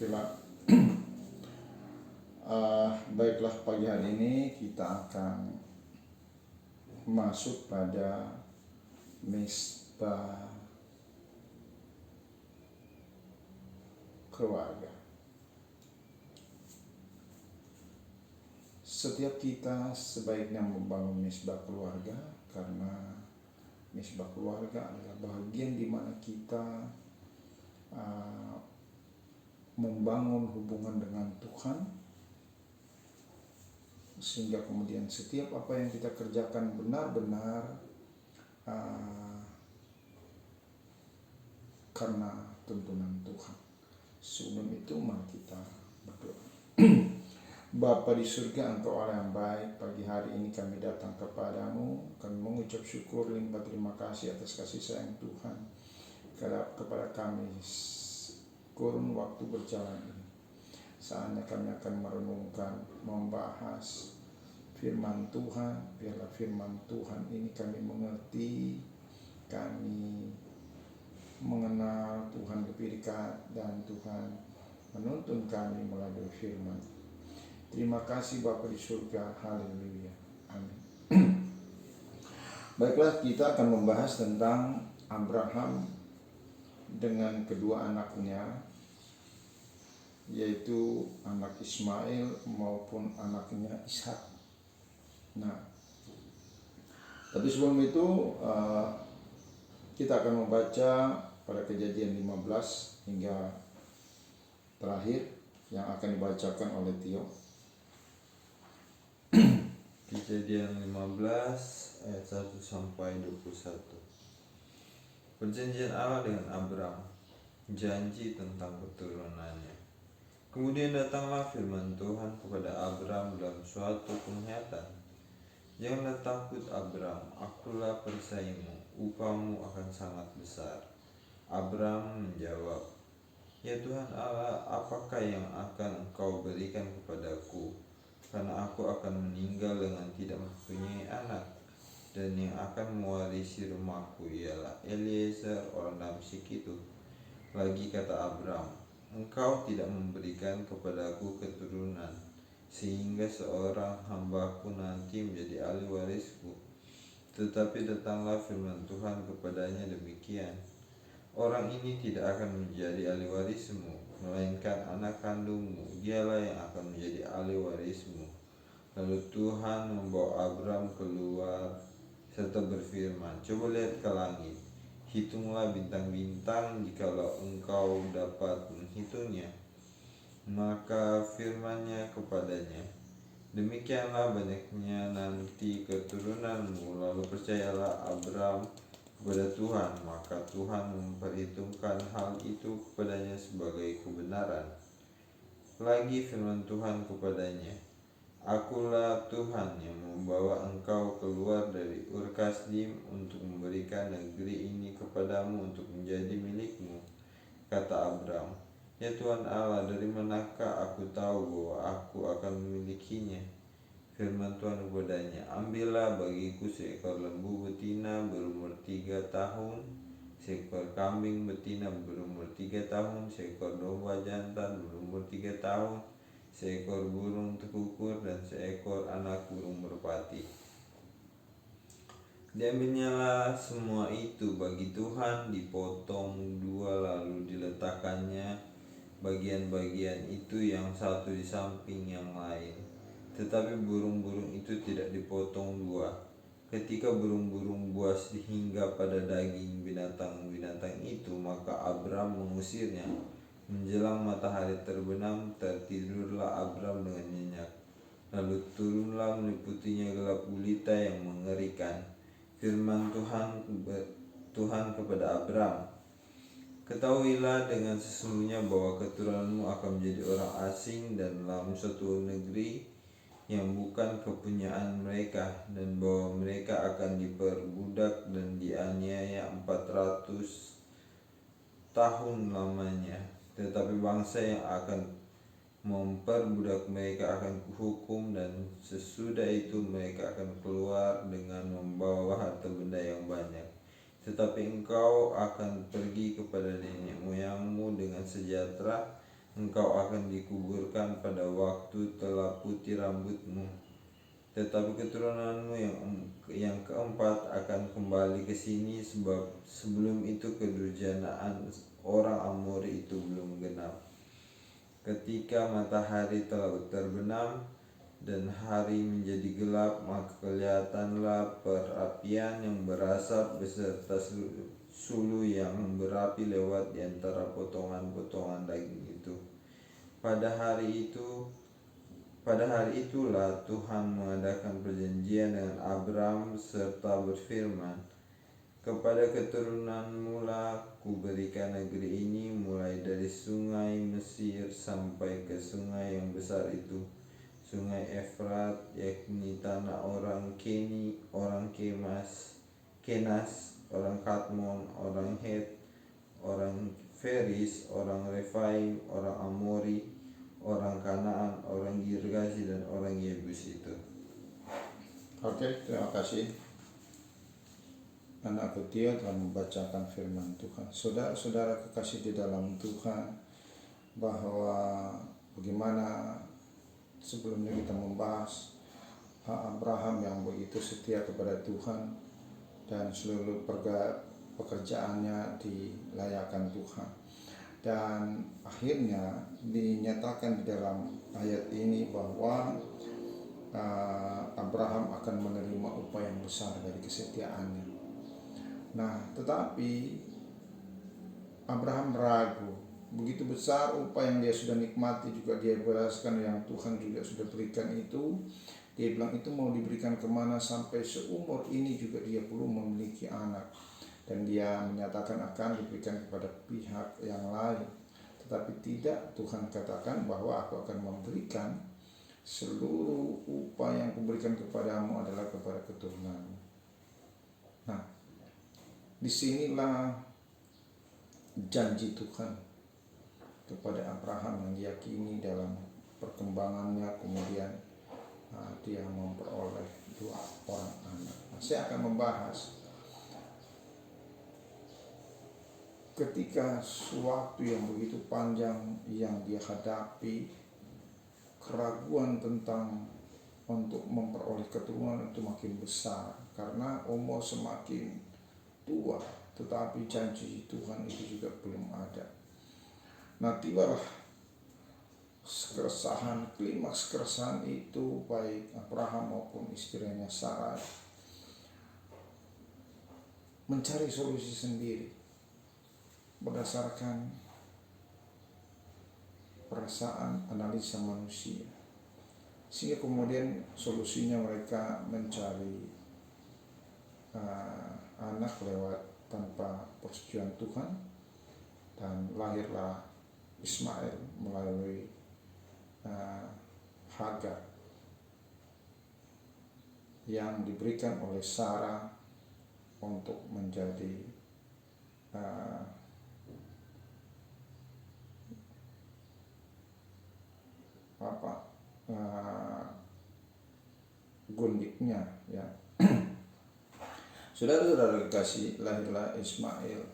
Alhamdulillah. Baiklah, pagi hari ini kita akan masuk pada misbah keluarga. Setiap kita sebaiknya membangun misbah keluarga, karena misbah keluarga adalah bagian di mana kita membangun hubungan dengan Tuhan, sehingga kemudian setiap apa yang kita kerjakan benar-benar karena tuntunan Tuhan. Sebelum itu mari kita berdoa. Bapa di surga, Engkau Allah yang baik, pagi hari ini kami datang kepadamu, kami mengucap syukur limpah terima kasih atas kasih sayang Tuhan kepada kami kurun waktu berjalan ini. Saatnya kami akan merenungkan, membahas firman Tuhan. Biarlah firman Tuhan ini kami mengerti, kami mengenal Tuhan lebih dekat, dan Tuhan menuntun kami melalui firman. Terima kasih Bapa di surga, haleluya, amin. Baiklah, kita akan membahas tentang Abraham dengan kedua anaknya, yaitu anak Ismail maupun anaknya Ishak. Nah, tapi sebelum itu kita akan membaca pada Kejadian 15 hingga terakhir yang akan dibacakan oleh Tio. Kejadian 15 ayat 1 sampai 21. Perjanjian Allah dengan Abram, janji tentang keturunannya. Kemudian datanglah firman Tuhan kepada Abram dalam suatu penglihatan. Janganlah takut Abram, akulah perisaimu, upahmu akan sangat besar. Abram menjawab, ya Tuhan Allah, apakah yang akan engkau berikan kepadaku? Karena aku akan meninggal dengan tidak mempunyai anak, dan yang akan mewarisi rumahku ialah Eliezer orang Damsyik itu. Lagi kata Abram, engkau tidak memberikan kepadaku keturunan, sehingga seorang hambaku nanti menjadi ahli warisku. Tetapi datanglah firman Tuhan kepadanya demikian, orang ini tidak akan menjadi ahli warismu, melainkan anak kandungmu, dialah yang akan menjadi ahli warismu. Lalu Tuhan membawa Abram keluar serta berfirman, coba lihat ke langit, hitunglah bintang-bintang jikalau engkau dapat menghitungnya. Maka firman-Nya kepadanya, demikianlah banyaknya nanti keturunanmu. Lalu percayalah Abram kepada Tuhan, maka Tuhan memperhitungkan hal itu kepadanya sebagai kebenaran. Lagi firman Tuhan kepadanya, akulah Tuhan yang membawa engkau keluar dari Ur Kasdim untuk memberikan negeri ini kepadamu untuk menjadi milikmu. Kata Abram, ya Tuhan Allah, dari manakah aku tahu bahwa aku akan memilikinya? Firman Tuhan kepadanya, ambillah bagiku seekor lembu betina berumur 3 tahun, seekor kambing betina berumur 3 tahun, seekor domba jantan berumur 3 tahun, seekor burung tekukur, dan seekor anak burung merpati. Diambilnyalah semua itu bagi Tuhan, dipotong dua, lalu diletakkannya bagian-bagian itu yang satu di samping yang lain. Tetapi burung-burung itu tidak dipotong dua. Ketika burung-burung buas hingga pada daging binatang-binatang itu, maka Abram mengusirnya. Menjelang matahari terbenam, tertidurlah Abram dengan nyenyak. Lalu turunlah meliputinya gelap gulita yang mengerikan. Firman Tuhan kepada Abram, ketahuilah dengan sesungguhnya bahwa keturunanmu akan menjadi orang asing dan dalam suatu negeri yang bukan kepunyaan mereka, dan bahwa mereka akan diperbudak dan dianiaya 400 tahun lamanya. Tetapi bangsa yang akan memperbudak mereka akan kuhukum, dan sesudah itu mereka akan keluar dengan membawa harta benda yang banyak. Tetapi engkau akan pergi kepada nenek moyangmu dengan sejahtera, engkau akan dikuburkan pada waktu telah putih rambutmu. Tetapi keturunanmu yang keempat akan kembali ke sini, sebab sebelum itu kedurjanaan orang Amori itu belum genap. Ketika matahari telah terbenam dan hari menjadi gelap, maka kelihatanlah perapian yang berasap beserta sulu yang berapi lewat di antara potongan-potongan daging itu. Pada hari itulah Tuhan mengadakan perjanjian dengan Abram serta berfirman, kepada keturunanmu lah kuberikan negeri ini, mulai dari sungai Mesir sampai ke sungai yang besar itu, sungai Efrat, yakni tanah orang Keni, orang Kenas, orang Kadmon, orang Het, orang Feris, orang Refaim, orang Amori, orang Kanaan, orang Girgazi, dan orang Yebus itu. Oke, terima kasih. Anak kecil telah membacakan firman Tuhan. Saudara-saudara kekasih di dalam Tuhan, bahwa bagaimana sebelumnya kita membahas Abraham yang begitu setia kepada Tuhan dan seluruh pekerjaannya dilayakkan Tuhan. Dan akhirnya dinyatakan di dalam ayat ini bahwa Abraham akan menerima upah yang besar dari kesetiaannya. Nah, tetapi Abraham ragu. Begitu besar upah yang dia sudah nikmati, juga dia berdasarkan yang Tuhan juga sudah berikan itu. Dia bilang itu mau diberikan kemana, sampai seumur ini juga dia belum memiliki anak. Dan dia menyatakan akan diberikan kepada pihak yang lain. Tetapi tidak, Tuhan katakan bahwa aku akan memberikan seluruh upah yang kuberikan kepadamu adalah kepada keturunanmu. Nah, disinilah janji Tuhan kepada Abraham yang diyakini dalam perkembangannya, kemudian dia memperoleh 2 orang anak. Nah, saya akan membahas ketika suatu yang begitu panjang yang dia hadapi, keraguan tentang untuk memperoleh keturunan itu makin besar karena umur semakin tua, tetapi janji Tuhan itu juga belum ada. Nah, tibalah keresahan, klimaks keresahan itu, baik Abraham maupun istrinya Sarah mencari solusi sendiri berdasarkan perasaan analisa manusia, sehingga kemudian solusinya mereka mencari anak lewat tanpa persetujuan Tuhan, dan lahirlah Ismail melalui Hagar yang diberikan oleh Sarah untuk menjadi gundiknya, ya. Saudara-saudara kekasih, lahirlah Ismail.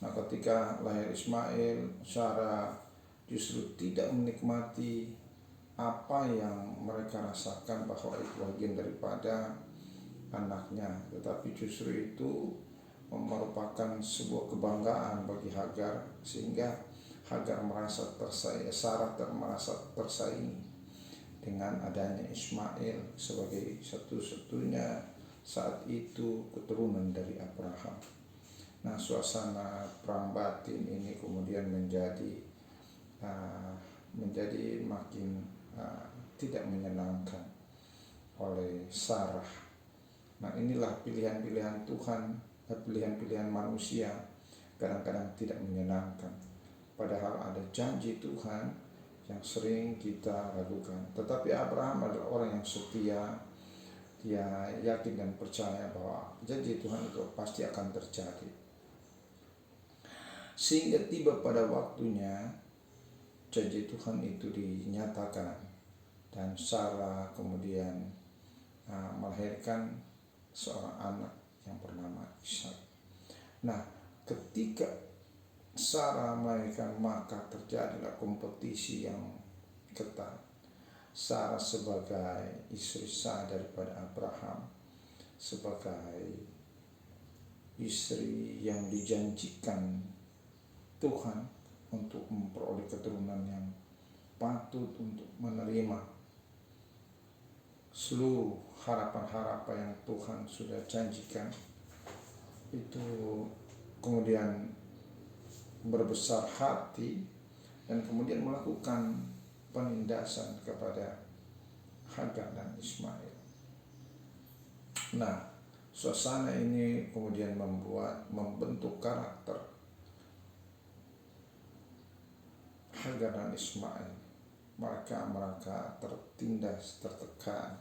Nah, ketika lahir Ismail, Sarah justru tidak menikmati apa yang mereka rasakan bahwa itu bagian daripada anaknya, tetapi justru itu merupakan sebuah kebanggaan bagi Hagar, sehingga Hagar merasa tersaingi, Sarah merasa tersaingi dengan adanya Ismail sebagai satu-satunya saat itu keturunan dari Abraham. Nah, suasana perang batin ini kemudian menjadi makin tidak menyenangkan oleh Sarah. Nah, inilah pilihan-pilihan Tuhan, pilihan-pilihan manusia kadang-kadang tidak menyenangkan. Padahal ada janji Tuhan yang sering kita ragukan. Tetapi Abraham adalah orang yang setia. Dia yakin dan percaya bahwa janji Tuhan itu pasti akan terjadi. Sehingga tiba pada waktunya janji Tuhan itu dinyatakan, dan Sarah kemudian melahirkan seorang anak yang bernama Ishak. Nah, ketika Sarah melahirkan, maka terjadilah kompetisi yang ketat. Sarah sebagai istri sah daripada Abraham, sebagai istri yang dijanjikan Tuhan untuk memperoleh keturunan yang patut untuk menerima seluruh harapan-harapan yang Tuhan sudah janjikan, itu kemudian berbesar hati dan kemudian melakukan penindasan kepada Hagar dan Ismail. Nah, suasana ini kemudian membentuk karakter Hagar dan Ismail. Mereka tertindas, tertekan.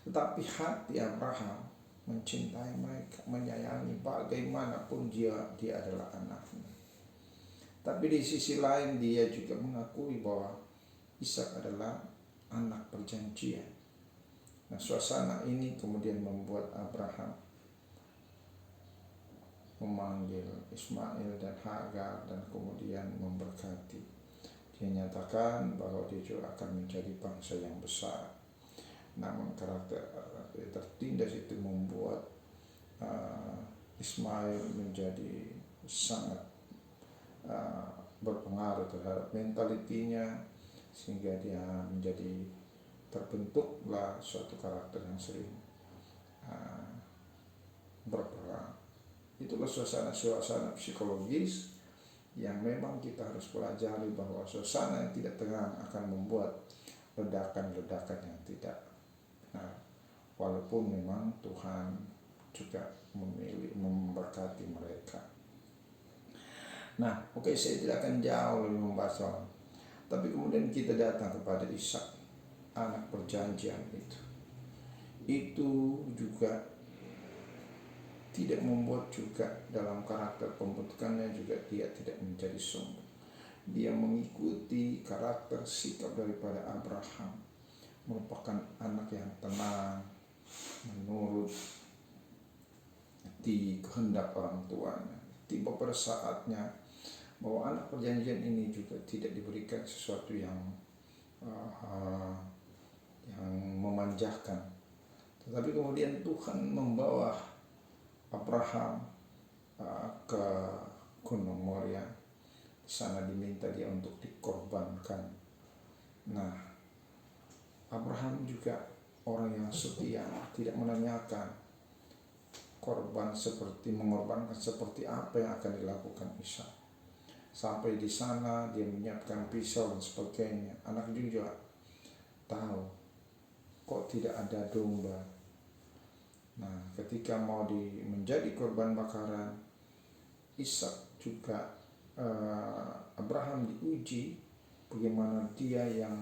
Tetapi hati Abraham mencintai mereka, menyayangi, bagaimanapun dia adalah anaknya. Tapi di sisi lain dia juga mengakui bahwa Ishak adalah anak perjanjian. Nah, suasana ini kemudian membuat Abraham memanggil Ismail dan Hagar dan kemudian memberkati. Dia nyatakan bahwa dia juga akan menjadi bangsa yang besar. Namun karakter tertindas itu membuat Ismail menjadi sangat berpengaruh terhadap mentalitinya, sehingga dia menjadi terbentuklah suatu karakter yang sering berperang. Itulah suasana psikologis yang memang kita harus pelajari, bahwa suasana yang tidak tenang akan membuat ledakan-ledakan yang tidak benar. Walaupun memang Tuhan juga memberkati mereka. Nah, saya tidak akan jauh lebih membahas soal. Tapi kemudian kita datang kepada Ishak, anak perjanjian itu. Itu juga tidak membuat juga dalam karakter pembentukannya juga dia tidak menjadi sombong. Dia mengikuti karakter sikap daripada Abraham, merupakan anak yang tenang, menurut di kehendak orang tuanya. Tiba pada saatnya bahwa anak perjanjian ini juga tidak diberikan sesuatu yang memanjakan, tetapi kemudian Tuhan membawa Abraham ke Gunung Moria. Di sana diminta dia untuk dikorbankan. Nah, Abraham juga orang yang setia, tidak menanyakan mengorbankan seperti apa yang akan dilakukan Ishak. Sampai di sana dia menyiapkan pisau dan sebagainya. Anak juga tahu kok tidak ada domba. Nah, ketika mau menjadi korban bakaran, Ishak juga Abraham diuji bagaimana dia yang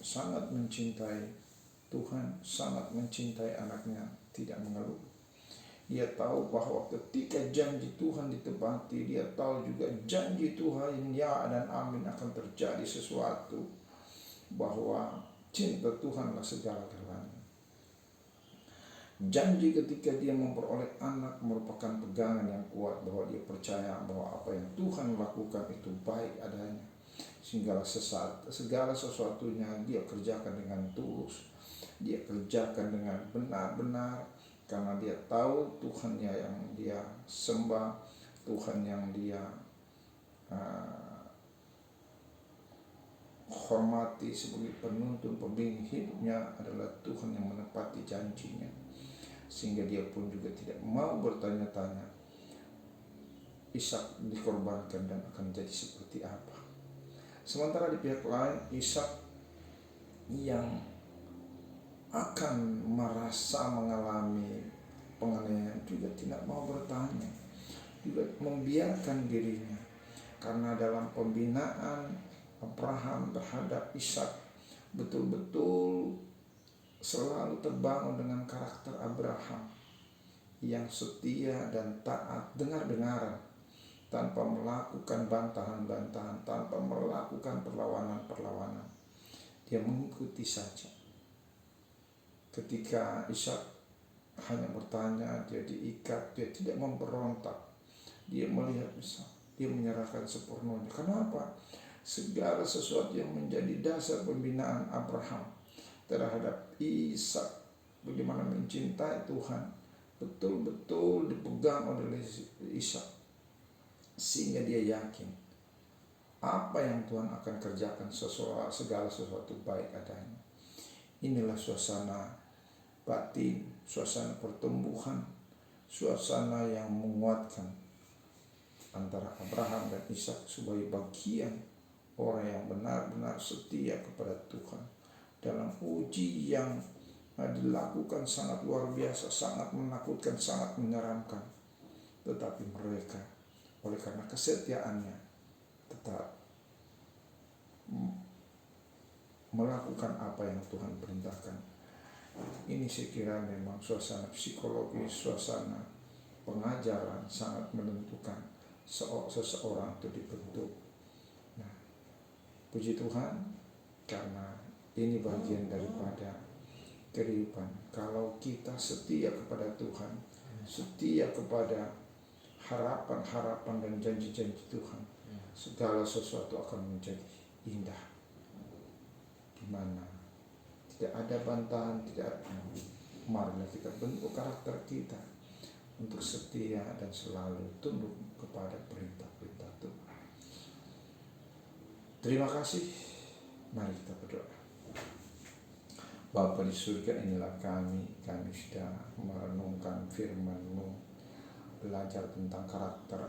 sangat mencintai Tuhan, sangat mencintai anaknya, tidak mengeluh. Dia tahu bahwa ketika janji Tuhan ditepati, dia tahu juga janji Tuhan ya dan amin akan terjadi sesuatu, bahwa cinta Tuhanlah segala-galanya. Janji ketika dia memperoleh anak merupakan pegangan yang kuat, bahwa dia percaya bahwa apa yang Tuhan lakukan itu baik adanya, sehingga segala sesuatunya dia kerjakan dengan tulus, dia kerjakan dengan benar-benar, karena dia tahu Tuhannya yang dia sembah, Tuhan yang dia hormati sebagai penuntun pembimbing hidupnya adalah Tuhan yang menepati janjinya. Sehingga dia pun juga tidak mau bertanya-tanya Ishak dikorbankan dan akan jadi seperti apa. Sementara di pihak lain, Ishak yang akan merasa mengalami penganiayaan juga tidak mau bertanya, juga membiarkan dirinya. Karena dalam pembinaan Abraham terhadap Ishak betul-betul selalu terbangun dengan karakter Abraham yang setia dan taat, dengar-dengaran, tanpa melakukan bantahan-bantahan, tanpa melakukan perlawanan-perlawanan. Dia mengikuti saja. Ketika Ishak hanya bertanya, dia diikat, dia tidak memberontak. Dia melihat besar, Ia menyerahkan sepenuhnya. Kenapa? Segala sesuatu yang menjadi dasar pembinaan Abraham terhadap Ishak, bagaimana mencintai Tuhan, betul-betul dipegang oleh Ishak, sehingga dia yakin apa yang Tuhan akan kerjakan segala sesuatu baik adanya. Inilah suasana batin, suasana pertumbuhan, suasana yang menguatkan antara Abraham dan Ishak sebagai bagian orang yang benar-benar setia kepada Tuhan dalam uji yang dilakukan sangat luar biasa, sangat menakutkan, sangat menyeramkan. Tetapi mereka oleh karena kesetiaannya tetap melakukan apa yang Tuhan perintahkan. Ini saya kira memang suasana psikologis, suasana pengajaran sangat menentukan seseorang itu dibentuk. Nah, puji Tuhan karena ini bagian daripada kehidupan. Kalau kita setia kepada Tuhan, setia kepada harapan-harapan dan janji-janji Tuhan, segala sesuatu akan menjadi indah, di mana tidak ada bantahan, tidak ada. Marilah kita bentuk karakter kita untuk setia dan selalu tunduk kepada perintah-perintah Tuhan. Terima kasih. Mari kita berdoa. Bapa di surga, inilah kami sudah merenungkan firman-Mu, belajar tentang karakter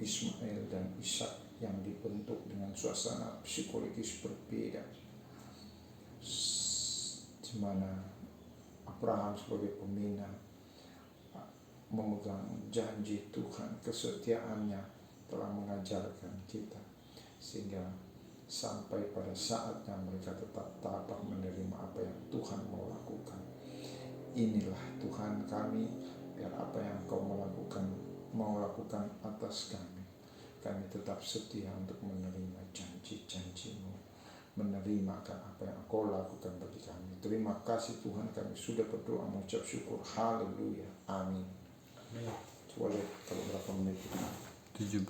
Ismail dan Ishak yang dibentuk dengan suasana psikologis berbeda, di mana Abraham sebagai pembina memegang janji Tuhan, kesetiaannya telah mengajarkan kita sehingga sampai pada saatnya mereka tetap tabah menerima apa yang Tuhan mau lakukan. Inilah Tuhan kami, biar apa yang Kau mau lakukan atas kami tetap setia untuk menerima janji-janji-Mu, menerima apa yang Kau lakukan bagi kami. Terima kasih Tuhan, kami sudah berdoa mengucap syukur. Haleluya, amin. Boleh kalau berapa menit? 17.